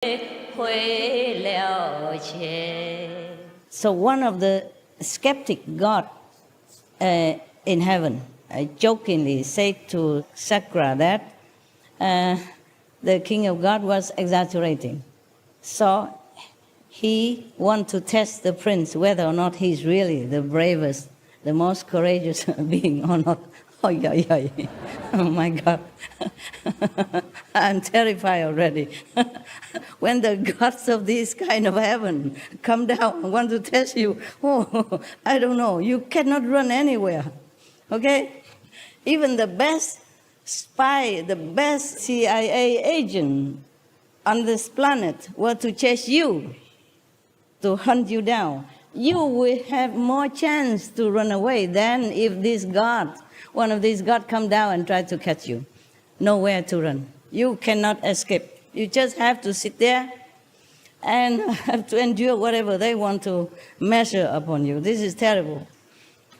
So one of the skeptic God in heaven jokingly said to Sakra that the king of God was exaggerating. So he wanted to test the prince whether or not he's really the bravest, the most courageous being or not. Oh, yeah. Oh my God. I'm terrified already. When the gods of this kind of heaven come down and want to test you, oh, I don't know, you cannot run anywhere. Okay? Even the best spy, the best CIA agent on this planet were to chase you, to hunt you down. You will have more chance to run away than if this God, one of these gods come down and try to catch you. Nowhere to run. You cannot escape. You just have to sit there and have to endure whatever they want to measure upon you. This is terrible.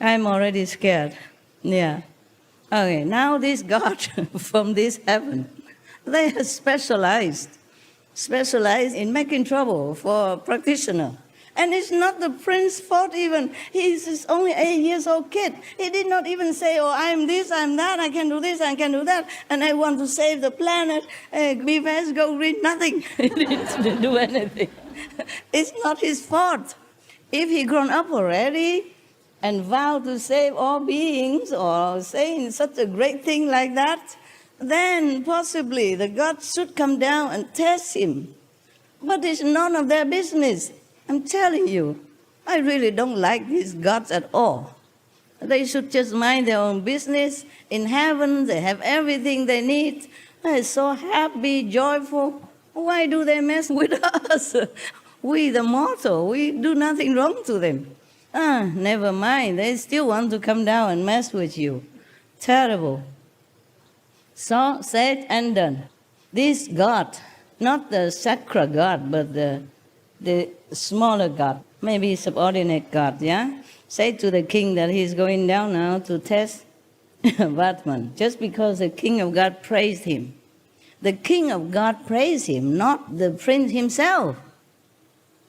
I'm already scared. Yeah. Okay, now this God from this heaven, they are specialized in making trouble for a practitioner. And it's not the prince's fault even. He's only 8 years old kid. He did not even say, oh, I'm this, I'm that, I can do this, I can do that, and I want to save the planet. Be fast, go read nothing. He didn't do anything. It's not his fault. If he grown up already and vowed to save all beings or saying such a great thing like that, then possibly the gods should come down and test him. But it's none of their business. I'm telling you, I really don't like these gods at all. They should just mind their own business. In heaven, they have everything they need. They're so happy, joyful. Why do they mess with us? We, the mortal, we do nothing wrong to them. Never mind. They still want to come down and mess with you. Terrible. So, said and done. This God, not the Sakra God, but the smaller God, maybe subordinate God, yeah? Say to the king that he's going down now to test Vatman, just because the king of God praised him. The king of God praised him, not the prince himself.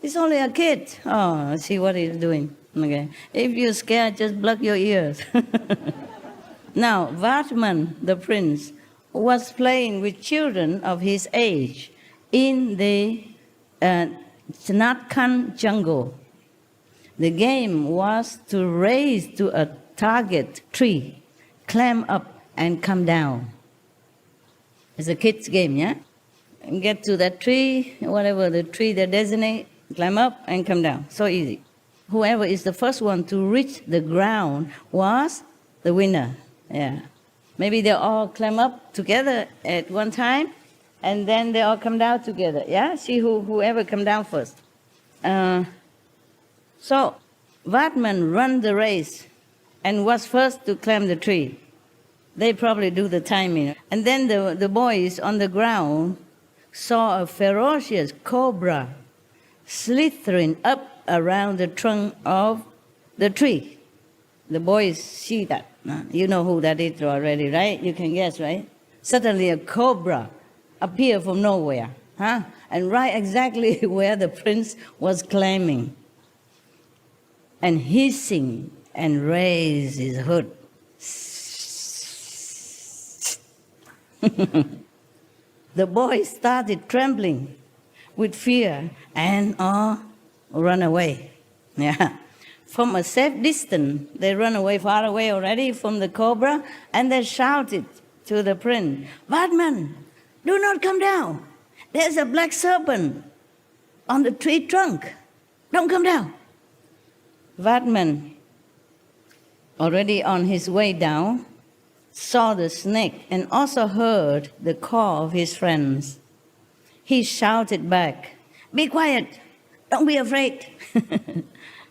He's only a kid. Oh, see what he's doing. Okay. If you're scared, just block your ears. Now, Vatman, the prince, was playing with children of his age in the Chinatkan jungle. The game was to race to a target tree, climb up and come down. It's a kid's game, yeah? And get to that tree, whatever the tree they designate, climb up and come down. So easy. Whoever is the first one to reach the ground was the winner. Yeah. Maybe they all climb up together at one time, and then they all come down together. Yeah? See whoever come down first. So Vatman ran the race and was first to climb the tree. They probably do the timing. And then the boys on the ground saw a ferocious cobra slithering up around the trunk of the tree. The boys see that. You know who that is already, right? You can guess, right? Suddenly a cobra appeared from nowhere, and right exactly where the prince was climbing, and hissing and raised his hood. The boy started trembling with fear and run away. Yeah. From a safe distance, they run away far away already from the cobra, and they shouted to the prince, Vatman, do not come down. There's a black serpent on the tree trunk. Don't come down. Vatman, already on his way down, saw the snake and also heard the call of his friends. He shouted back, be quiet, don't be afraid.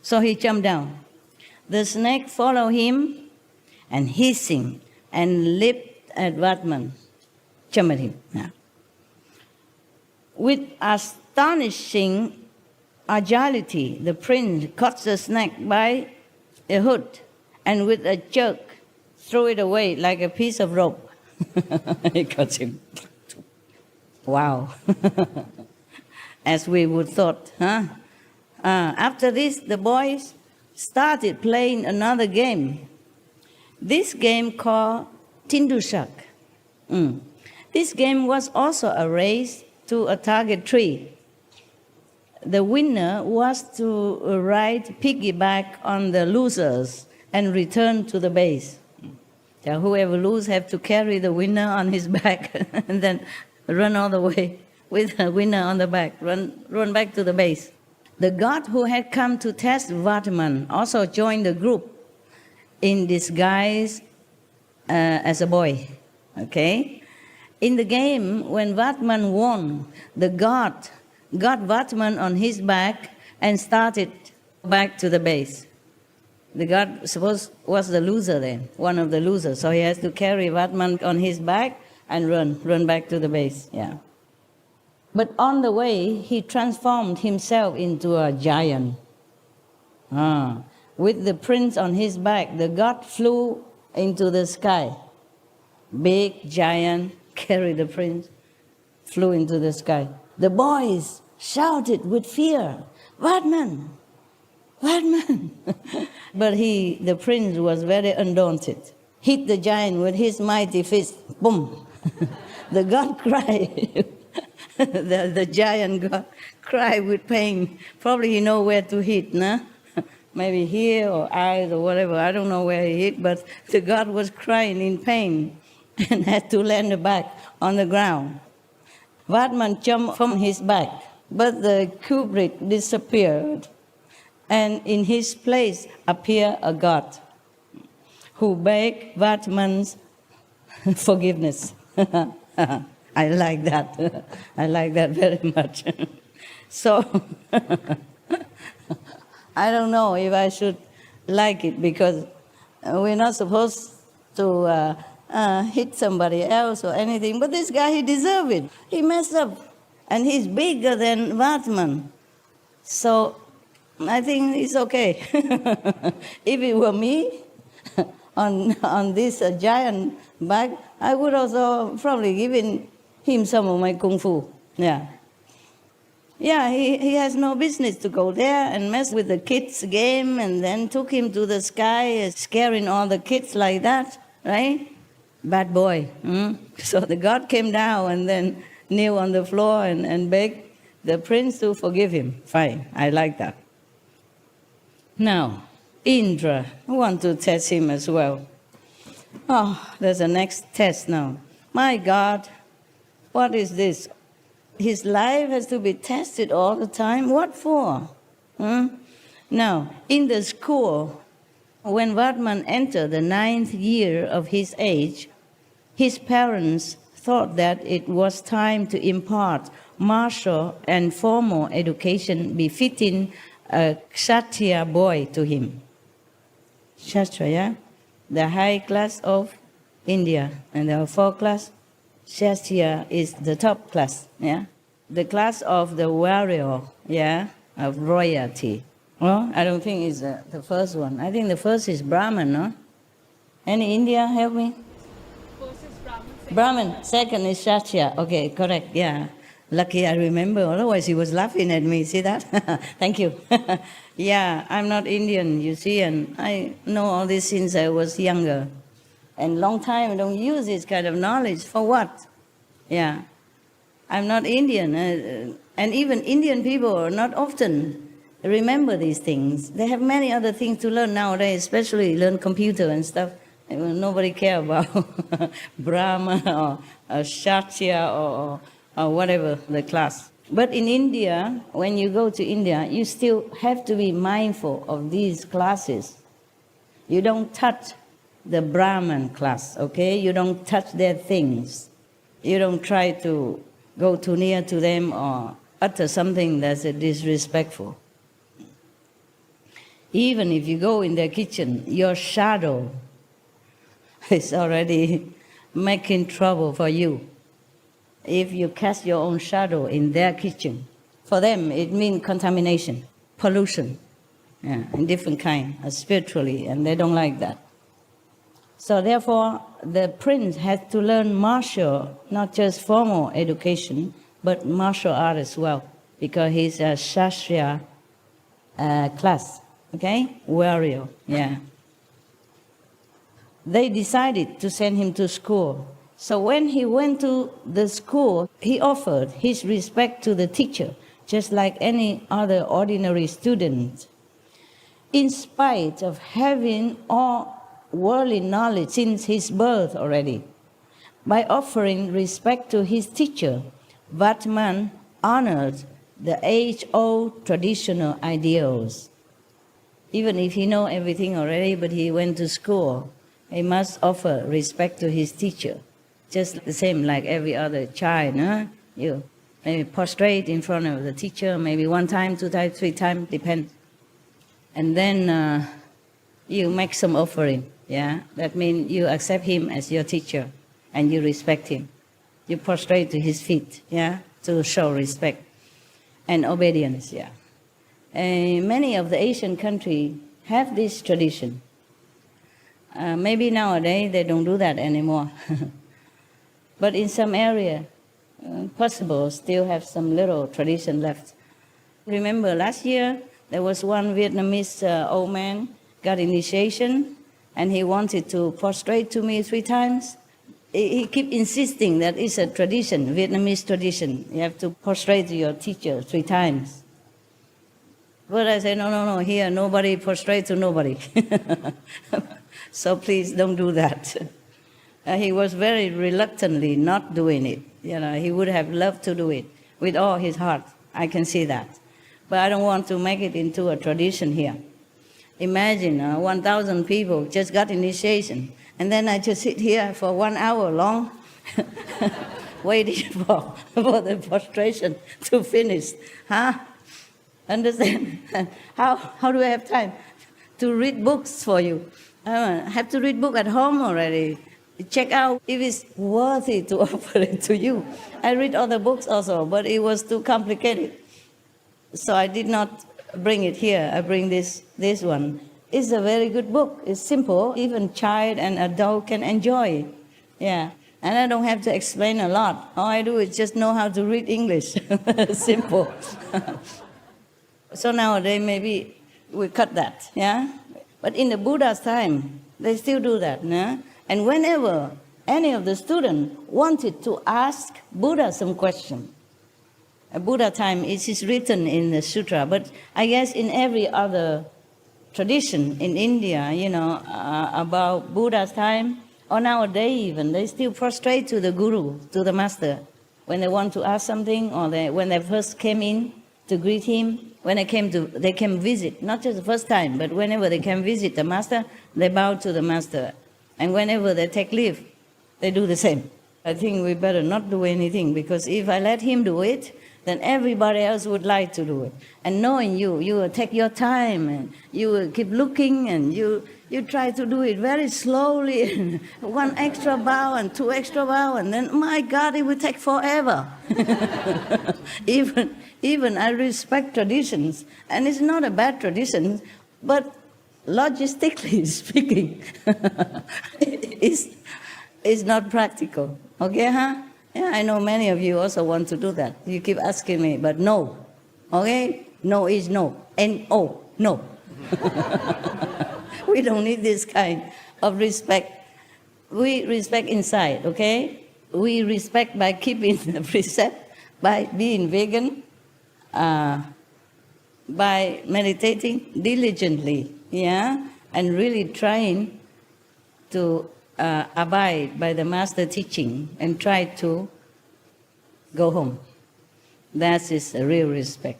So he jumped down. The snake followed him and hissing and leaped at Vatman, jumped at him. Yeah. With astonishing agility, the prince caught the snake by the hood and with a jerk threw it away like a piece of rope. He caught him. Wow. as we would thought. After this, the boys started playing another game. This game called Tindushak. This game was also a race to a target tree. The winner was to ride piggyback on the losers and return to the base. So whoever loses have to carry the winner on his back and then run all the way with the winner on the back, run back to the base. The god who had come to test Vatman also joined the group in disguise as a boy. Okay? In the game, when Vatman won, the god got Vatman on his back and started back to the base. The god was the loser then, one of the losers, so he has to carry Vatman on his back and run back to the base. Yeah. But on the way, he transformed himself into a giant. With the prince on his back, the god flew into the sky. Big giant carried the prince, flew into the sky. The boys shouted with fear, "Vatman! Vatman!" But the prince was very undaunted. Hit the giant with his mighty fist. Boom! The god cried. the giant god cried with pain. Probably he know where to hit, nah? Maybe here or eyes or whatever. I don't know where he hit, but the god was crying in pain and had to land back on the ground. Vatman jumped from his back, but the culprit disappeared, and in his place appeared a god who begged Vatman's forgiveness. I like that. I like that very much. So, I don't know if I should like it, because we're not supposed to hit somebody else or anything, but this guy, he deserved it. He messed up, and he's bigger than Vatman. So I think it's okay. If it were me on this giant back, I would also probably given him some of my kung fu. Yeah. Yeah, he has no business to go there and mess with the kids' game, and then took him to the sky, scaring all the kids like that, right? Bad boy. So the god came down and then kneel on the floor and begged the prince to forgive him. Fine, I like that. Now, Indra, I want to test him as well. Oh, there's a next test now. My God, what is this? His life has to be tested all the time. What for? Now, in the school, when Vatman entered the 9th year of his age, his parents thought that it was time to impart martial and formal education befitting a Kshatriya boy to him. Kshatriya, the high class of India, and there are 4 classes. Kshatriya is the top class, yeah? The class of the warrior, yeah, of royalty. Well, I don't think it's the first one. I think the first is Brahman, no? Any India, help me? First is Brahman. Brahman, second is Kshatriya. Okay, correct, yeah. Lucky I remember, otherwise he was laughing at me, see that? Thank you. Yeah, I'm not Indian, you see, and I know all this since I was younger. And long time I don't use this kind of knowledge. For what? Yeah. I'm not Indian, and even Indian people not often remember these things. They have many other things to learn nowadays, especially learn computer and stuff. Nobody care about Brahma or Kshatriya or whatever the class. But in India, when you go to India, you still have to be mindful of these classes. You don't touch the Brahman class, okay? You don't touch their things. You don't try to go too near to them or utter something that's disrespectful. Even if you go in their kitchen, your shadow is already making trouble for you. If you cast your own shadow in their kitchen, for them it means contamination, pollution, yeah, and different kind, spiritually, and they don't like that. So therefore, the prince had to learn martial, not just formal education, but martial art as well. because he's a Shastra class, okay? Warrior, yeah. They decided to send him to school. So when he went to the school, he offered his respect to the teacher, just like any other ordinary student. In spite of having all worldly knowledge since his birth already, by offering respect to his teacher, Vatman honored the age-old traditional ideals. Even if he knows everything already, but he went to school, he must offer respect to his teacher. Just the same like every other child, huh? You maybe prostrate in front of the teacher, maybe 1 time, 2 times, 3 times, depends. And then you make some offering, yeah? That means you accept him as your teacher and you respect him. You prostrate to his feet, yeah? To show respect and obedience, yeah. Many of the Asian countries have this tradition. Maybe nowadays they don't do that anymore. But in some area, possible still have some little tradition left. Remember last year, there was one Vietnamese old man got initiation, and he wanted to prostrate to me 3 times. He kept insisting that it's a tradition, Vietnamese tradition. You have to prostrate to your teacher 3 times. But I said, no, here nobody prostrate to nobody. So please don't do that. He was very reluctantly not doing it. You know, he would have loved to do it with all his heart. I can see that. But I don't want to make it into a tradition here. Imagine 1,000 people just got initiation, and then I just sit here for 1 hour long, waiting for the prostration to finish. Huh? Understand? How do I have time to read books for you? I have to read book at home already. Check out if it's worthy to offer it to you. I read other books also, but it was too complicated. So I did not bring it here. I bring this one. It's a very good book. It's simple. Even child and adult can enjoy it. Yeah. And I don't have to explain a lot. All I do is just know how to read English. Simple. So nowadays maybe we cut that, yeah? But in the Buddha's time, they still do that, yeah? And whenever any of the students wanted to ask Buddha some question, Buddha time it is written in the sutra, but I guess in every other tradition in India, about Buddha's time, or nowadays even, they still prostrate to the guru, to the master, when they want to ask something, or when they first came in to greet him. When they came visit, not just the first time, but whenever they came visit the master, they bow to the master. And whenever they take leave, they do the same. I think we better not do anything, because if I let him do it, then everybody else would like to do it. And knowing you will take your time, and you will keep looking, and you try to do it very slowly, and 1 extra bow and 2 extra bow, and then, my God, it will take forever. Even I respect traditions, and it's not a bad tradition, but logistically speaking, it's not practical. Okay, huh? Yeah, I know many of you also want to do that. You keep asking me, but no. Okay? No is no. N-O, no. We don't need this kind of respect. We respect inside, okay? We respect by keeping the precept, by being vegan, by meditating diligently, yeah? And really trying to abide by the master teaching and try to go home. That is a real respect.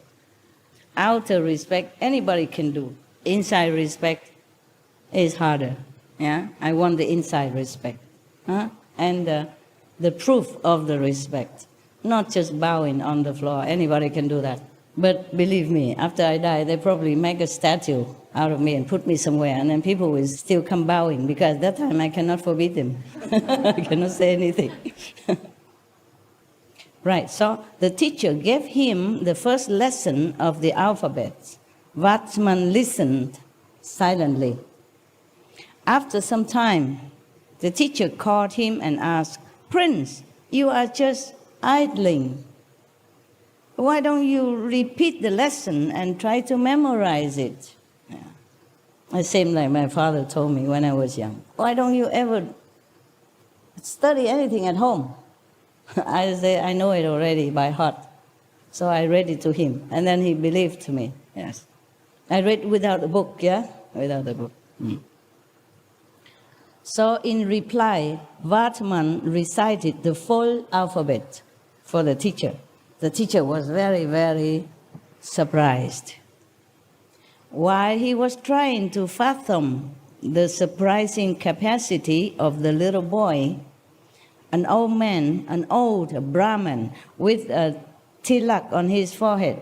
Outer respect, anybody can do. Inside respect is harder. Yeah, I want the inside respect, and the proof of the respect, not just bowing on the floor. Anybody can do that. But believe me, after I die, they probably make a statue out of me and put me somewhere, and then people will still come bowing, because at that time I cannot forbid them. I cannot say anything. Right, so the teacher gave him the first lesson of the alphabet. Vatman listened silently. After some time, the teacher called him and asked, "Prince, you are just idling. why don't you repeat the lesson and try to memorize it? Yeah. The same like my father told me when I was young. Why don't you ever study anything at home? I say, I know it already by heart. So I read it to him, and then he believed me. Yes. I read without a book, yeah? Without a book. So in reply, Vartman recited the full alphabet for the teacher. The teacher was very, very surprised. While he was trying to fathom the surprising capacity of the little boy, an old man, an old Brahmin with a tilak on his forehead.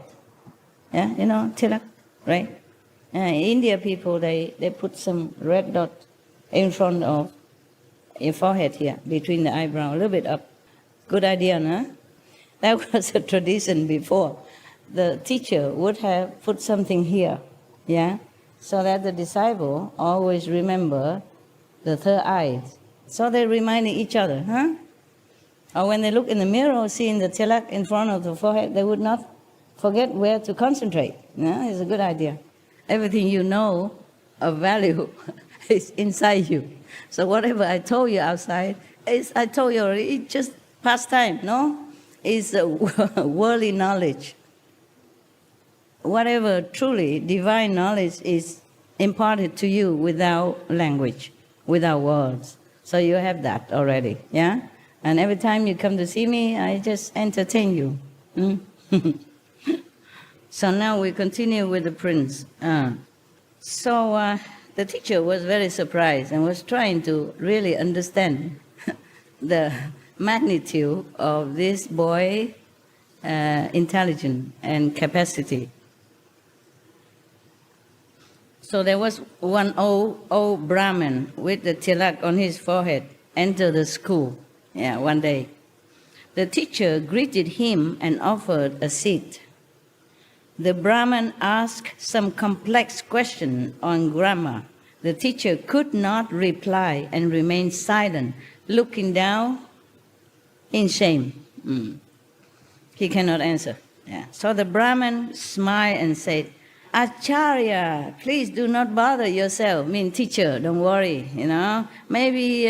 Yeah, you know, tilak, right? India people, they put some red dot in front of your forehead here, between the eyebrow, a little bit up. Good idea, no? That was a tradition before. The teacher would have put something here, yeah, so that the disciple always remember the third eye. So they reminded each other, huh? Or when they look in the mirror, seeing the tilak in front of the forehead, they would not forget where to concentrate. Yeah, it's a good idea. Everything you know of value is inside you. So whatever I told you outside, I told you already, it's just pastime, no? It's worldly knowledge. Whatever truly divine knowledge is imparted to you without language, without words. So you have that already, yeah? And every time you come to see me, I just entertain you. So now we continue with the prince. So the teacher was very surprised and was trying to really understand the magnitude of this boy's intelligence and capacity. So there was one old Brahmin with the tilak on his forehead enter the school. Yeah, one day. The teacher greeted him and offered a seat. The Brahmin asked some complex question on grammar. The teacher could not reply and remained silent, looking down in shame. He cannot answer. Yeah. So the Brahmin smiled and said, Acharya, please do not bother yourself. Teacher, don't worry, Maybe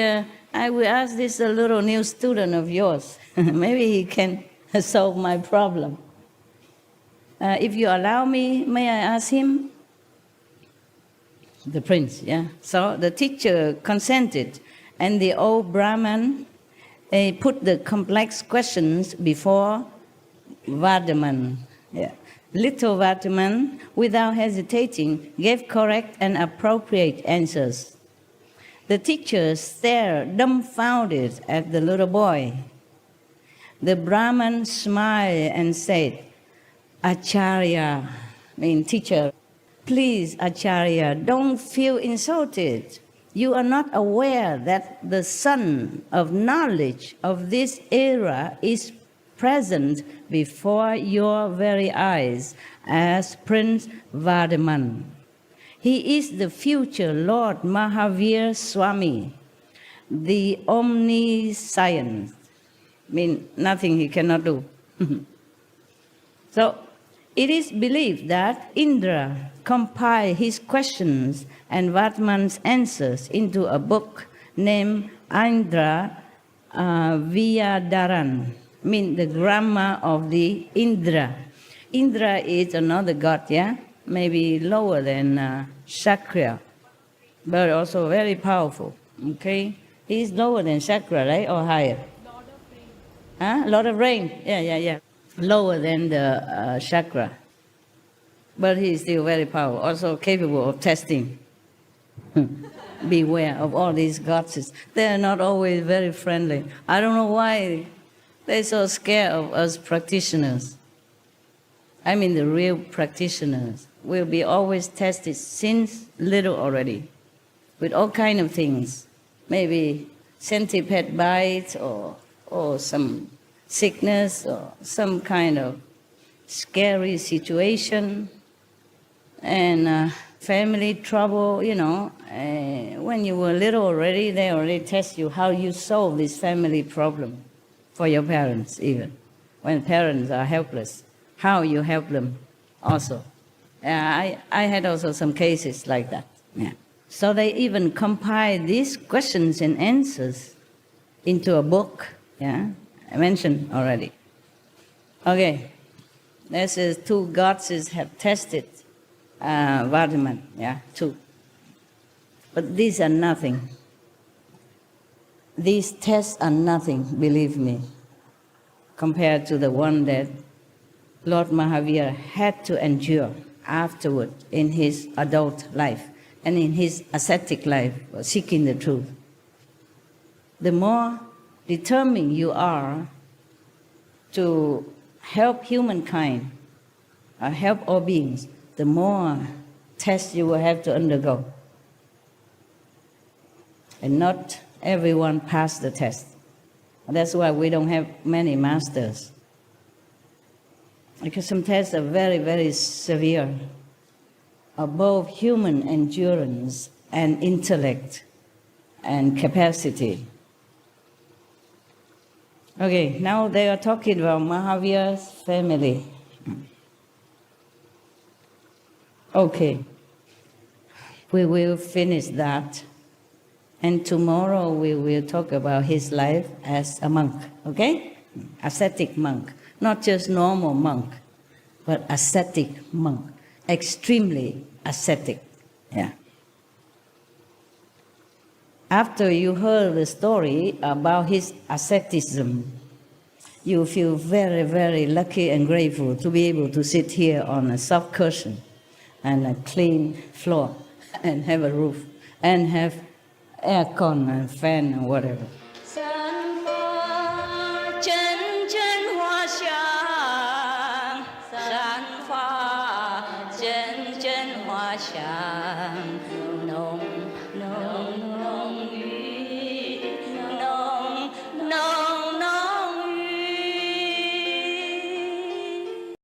I will ask this little new student of yours. Maybe he can solve my problem. If you allow me, may I ask him? The prince, yeah. So the teacher consented, and the old Brahmin put the complex questions before Vardaman. Yeah. Little Vardaman, without hesitating, gave correct and appropriate answers. The teacher stared dumbfounded at the little boy. The Brahmin smiled and said, Acharya, teacher, please, Acharya, don't feel insulted. You are not aware that the sun of knowledge of this era is present before your very eyes as Prince Vardaman. He is the future Lord Mahavira Swami, the omniscient. Nothing he cannot do. So, it is believed that Indra compiled his questions and Vartman's answers into a book named Indra Vyadaran, the grammar of the Indra. Indra is another god, yeah? Maybe lower than Chakra, but also very powerful, okay? He's lower than Chakra, right, or higher? Lord of Rain. Huh? Lord of Rain, yeah. Lower than the Chakra. But he's still very powerful, also capable of testing. Beware of all these gods. They are not always very friendly. I don't know why they're so scared of us practitioners. The real practitioners will be always tested since little already, with all kind of things. Maybe centipede bite or some sickness or some kind of scary situation and family trouble, when you were little already, they already test you how you solve this family problem for your parents even, when parents are helpless. how you help them also. I had also some cases like that. Yeah. So they even compile these questions and answers into a book. Yeah, I mentioned already. Okay, this is two gods have tested Vardhaman. Yeah, two. But these are nothing. These tests are nothing, believe me, compared to the one that Lord Mahavira had to endure afterward in his adult life and in his ascetic life, seeking the truth. The more determined you are to help humankind, or help all beings, the more tests you will have to undergo. And not everyone passed the test. That's why we don't have many masters. Because some tests are very, very severe, above human endurance and intellect and capacity. Okay, now they are talking about Mahavira's family. Okay, we will finish that. And tomorrow we will talk about his life as a monk, okay? Ascetic monk. Not just normal monk, but ascetic monk. Extremely ascetic. Yeah. After you heard the story about his asceticism, you feel very, very lucky and grateful to be able to sit here on a soft cushion and a clean floor and have a roof and have aircon and fan and whatever.